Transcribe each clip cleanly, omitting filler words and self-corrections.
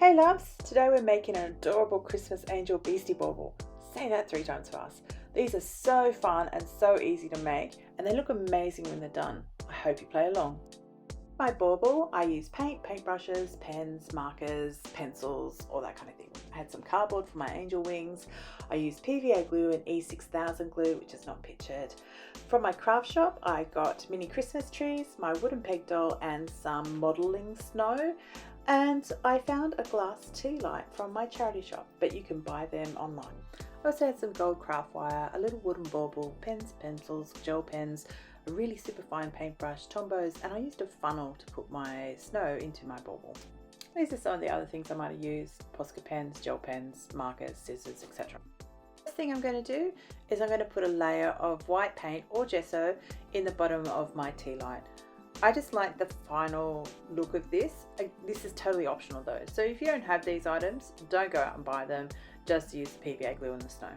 Hey loves, today we're making an adorable Christmas angel Beastie Bauble. Say that 3 times fast. These are so fun and so easy to make, and they look amazing when they're done. I hope you play along. My bauble, I use paintbrushes, pens, markers, pencils, all that kind of thing. I had some cardboard for my angel wings. I used PVA glue and E6000 glue, which is not pictured. From my craft shop, I got mini Christmas trees, my wooden peg doll, and some modelling snow. And I found a glass tea light from my charity shop, but you can buy them online. I also had some gold craft wire, a little wooden bauble, pens, pencils, gel pens, a really super fine paintbrush, tombos, and I used a funnel to put my snow into my bauble. These are some of the other things I might have used: Posca pens, gel pens, markers, scissors, etc. First thing I'm going to do is I'm going to put a layer of white paint or gesso in the bottom of my tea light. I just like the final look of this. This is totally optional though, so if you don't have these items, don't go out and buy them, just use the PVA glue and the snow.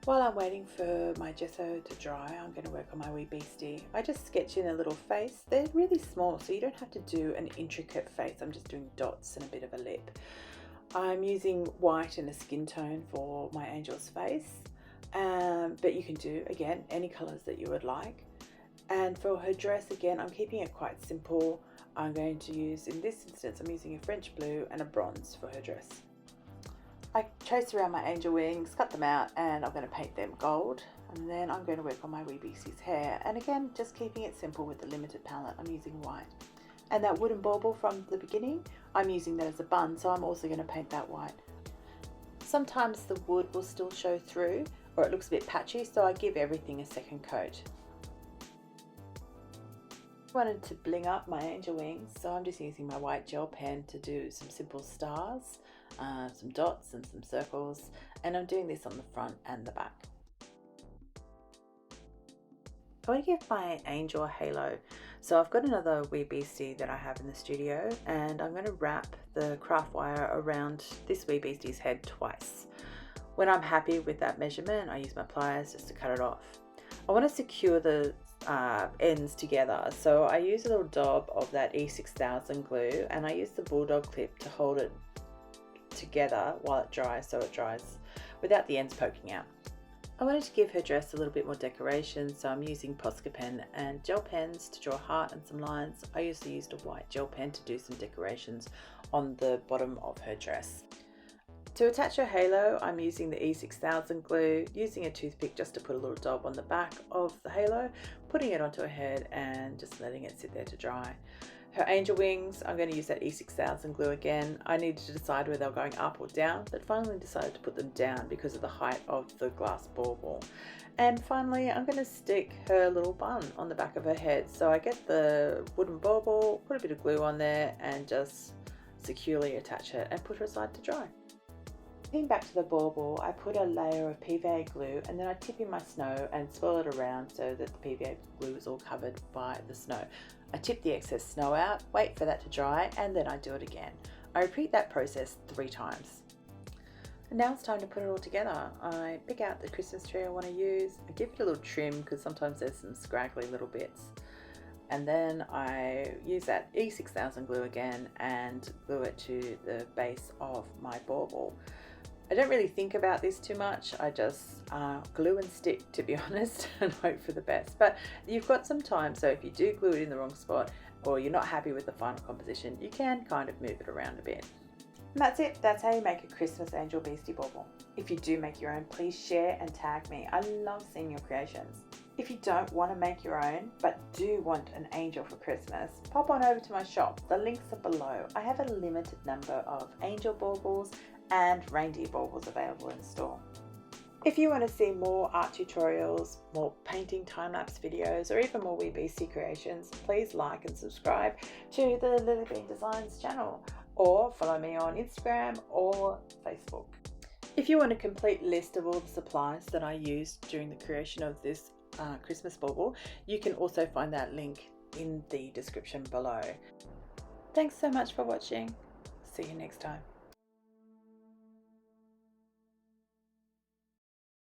While I'm waiting for my gesso to dry, I'm going to work on my wee beastie. I just sketch in a little face. They're really small, so you don't have to do an intricate face. I'm just doing dots and a bit of a lip. I'm using white and a skin tone for my angel's face, but you can do, again, any colours that you would like. And for her dress, again, I'm keeping it quite simple. I'm going to use, in this instance, I'm using a French blue and a bronze for her dress. I traced around my angel wings, cut them out, and I'm going to paint them gold. And then I'm going to work on my wee beastie's hair. And again, just keeping it simple with the limited palette, I'm using white. And that wooden bauble from the beginning, I'm using that as a bun, so I'm also going to paint that white. Sometimes the wood will still show through, or it looks a bit patchy, so I give everything a second coat. I wanted to bling up my angel wings, so I'm just using my white gel pen to do some simple stars, some dots and some circles, and I'm doing this on the front and the back. I want to give my angel a halo, so I've got another wee beastie that I have in the studio, and I'm going to wrap the craft wire around this wee beastie's head twice. When I'm happy with that measurement, I use my pliers just to cut it off. I want to secure the ends together, so I use a little dab of that E6000 glue, and I use the bulldog clip to hold it together while it dries, so it dries without the ends poking out. I wanted to give her dress a little bit more decoration, so I'm using Posca pen and gel pens to draw a heart and some lines. I also used a white gel pen to do some decorations on the bottom of her dress. To attach her halo, I'm using the E6000 glue, using a toothpick just to put a little dab on the back of the halo, putting it onto her head and just letting it sit there to dry. Her angel wings, I'm going to use that E6000 glue again. I needed to decide whether they were going up or down, but finally decided to put them down because of the height of the glass bauble. And finally, I'm going to stick her little bun on the back of her head. So I get the wooden bauble, put a bit of glue on there, and just securely attach it and put her aside to dry. Getting back to the bauble, I put a layer of PVA glue and then I tip in my snow and swirl it around so that the PVA glue is all covered by the snow. I tip the excess snow out, wait for that to dry, and then I do it again. I repeat that process 3 times. And now it's time to put it all together. I pick out the Christmas tree I want to use, I give it a little trim because sometimes there's some scraggly little bits. And then I use that E6000 glue again and glue it to the base of my bauble. I don't really think about this too much. I just glue and stick, to be honest, and hope for the best. But you've got some time, so if you do glue it in the wrong spot or you're not happy with the final composition, you can kind of move it around a bit. And that's it. That's how you make a Christmas angel Beastie Bauble. If you do make your own, please share and tag me. I love seeing your creations. If you don't want to make your own, but do want an angel for Christmas, pop on over to my shop. The links are below. I have a limited number of angel baubles and reindeer baubles available in store. If you want to see more art tutorials, more painting time-lapse videos, or even more wee beastie creations, please like and subscribe to the LilliBean Designs channel, or follow me on Instagram or Facebook. If you want a complete list of all the supplies that I used during the creation of this Christmas bauble, you can also find that link in the description below. Thanks so much for watching. See you next time.